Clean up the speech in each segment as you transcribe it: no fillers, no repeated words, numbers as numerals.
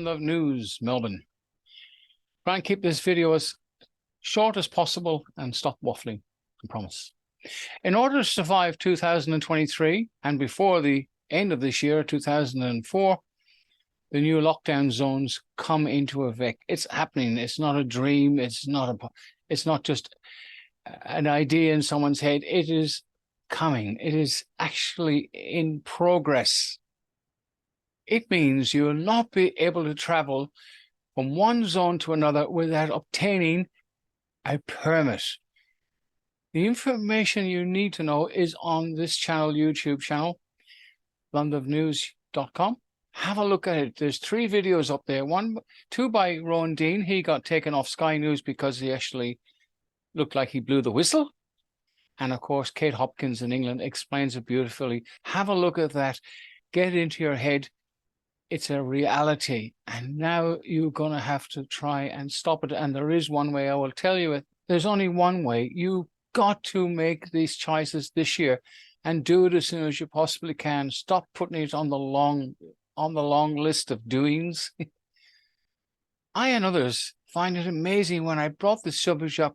Love News, Melbourne. Try and keep this video as short as possible and stop waffling, I promise. In order to survive 2023 and before the end of this year, 2004, the new lockdown zones come into effect. It's happening. It's not a dream. It's not just an idea in someone's head. It is coming. It is actually in progress. It means you will not be able to travel from one zone to another without obtaining a permit. The information you need to know is on this channel, YouTube channel, LondonNews.com. Have a look at it. There's 3 videos up there. Two by Rowan Dean. He got taken off Sky News because he actually looked like he blew the whistle. And of course, Kate Hopkins in England explains it beautifully. Have a look at that. Get it into your head. It's a reality. And now you're going to have to try and stop it. And there is one way. I will tell you it. There's only one way. You got to make these choices this year and do it as soon as you possibly can. Stop putting it on the long list of doings. I and others find it amazing when I brought this subject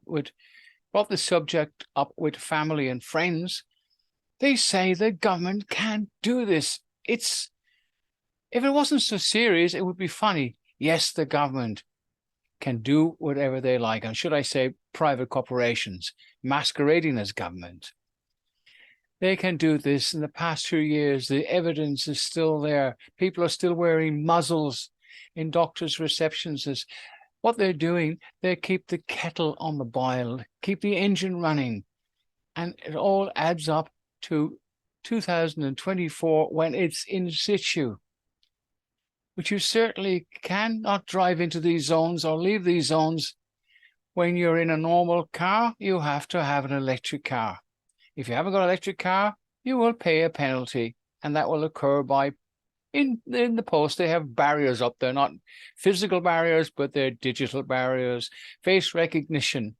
up with family and friends. They say the government can't do this. If it wasn't so serious, it would be funny. Yes, the government can do whatever they like, and should I say private corporations masquerading as government. They can do this. In the past 2 years, the evidence is still there. People are still wearing muzzles in doctors' receptions. What they're doing, they keep the kettle on the boil, keep the engine running. And it all adds up to 2024 when it's in situ. But you certainly cannot drive into these zones or leave these zones when you're in a normal car. You have to have an electric car. If you haven't got an electric car, you will pay a penalty, and that will occur by, in the post, they have barriers up there, not physical barriers, but they're digital barriers, face recognition,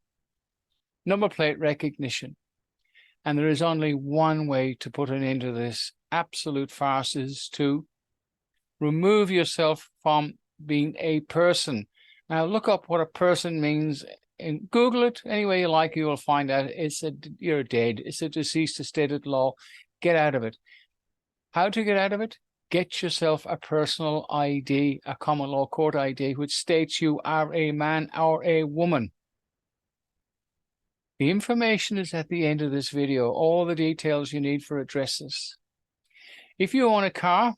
number plate recognition. And there is only one way to put an end to this absolute farce, is to remove yourself from being a person. Now, look up what a person means and Google it any way you like. You will find out you're dead. It's a deceased estate at law. Get out of it. How to get out of it? Get yourself a personal ID, a common law court ID, which states you are a man or a woman. The information is at the end of this video. All the details you need for addresses. If you own a car,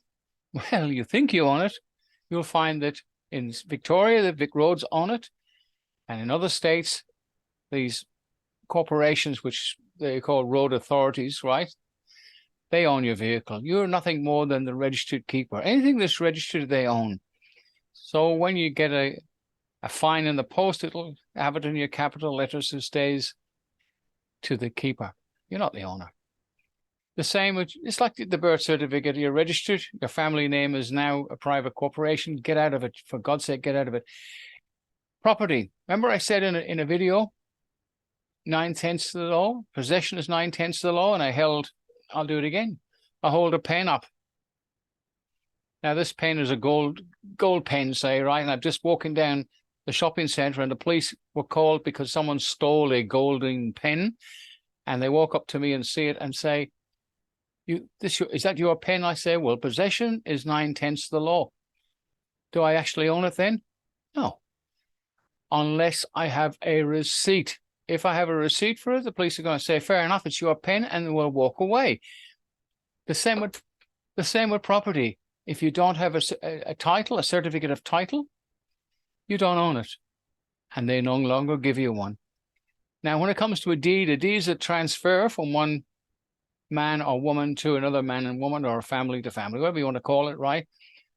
well, you think you own it. You'll find that in Victoria, the Vic Roads own it. And in other states, these corporations, which they call road authorities, right? They own your vehicle. You're nothing more than the registered keeper. Anything that's registered, they own. So when you get a fine in the post, it'll have it in your capital letters who stays to the keeper. You're not the owner. The same, it's like the birth certificate. You're registered. Your family name is now a private corporation. Get out of it. For God's sake, get out of it. Property. Remember I said in a video, 9/10 of the law. Possession is 9/10 of the law. And I'll do it again. I hold a pen up. Now this pen is a gold pen, say, right? And I'm just walking down the shopping center and the police were called because someone stole a golden pen. And they walk up to me and see it and say, is that your pen? I say, well, possession is 9/10 of the law. Do I actually own it then? No. Unless I have a receipt. If I have a receipt for it, the police are going to say, fair enough, it's your pen, and we'll walk away. The same with property. If you don't have a title, a certificate of title, you don't own it. And they no longer give you one. Now, when it comes to a deed is a transfer from one man or woman to another man and woman, or family to family, whatever you want to call it, right?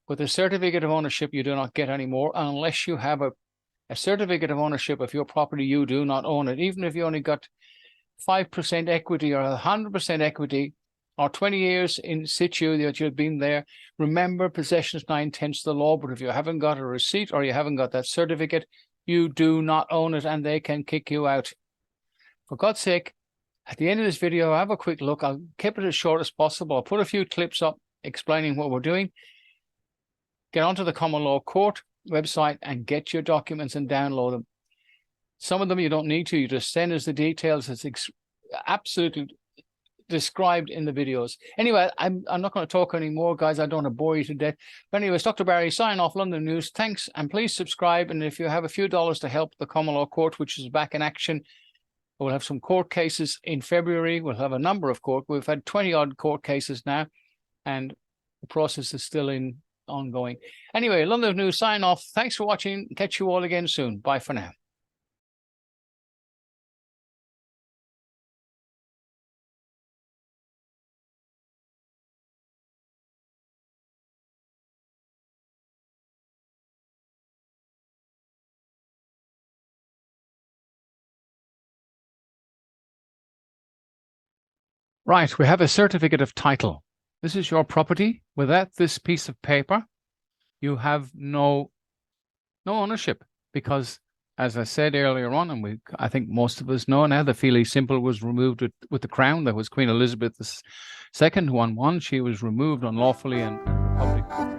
With a certificate of ownership, you do not get anymore unless you have a certificate of ownership of your property. You do not own it. Even if you only got 5% equity or 100% equity or 20 years in situ that you've been there, remember, possession is 9/10 of the law. But if you haven't got a receipt or you haven't got that certificate, you do not own it, and they can kick you out. For God's sake, at the end of this video, have a quick look. I'll keep it as short as possible. I'll put a few clips up explaining what we're doing. get onto the Common Law Court website and get your documents and download them. Some of them you don't need to. You just send us the details. It's absolutely described in the videos. Anyway, I'm not going to talk anymore, guys. I don't want to bore you to death. But anyways, Dr. Barry, sign off London News. Thanks, and please subscribe. And if you have a few dollars to help the Common Law Court, which is back in action, we'll have some court cases in February. We'll have a number of court. We've had 20-odd court cases now, and the process is still ongoing. Anyway, London News, sign off. Thanks for watching. Catch you all again soon. Bye for now. Right, we have a certificate of title. This is your property. Without this piece of paper, you have no ownership, because, as I said earlier on, and I think most of us know now, the Fee Simple was removed with the crown. That was Queen Elizabeth II one. She was removed unlawfully and public.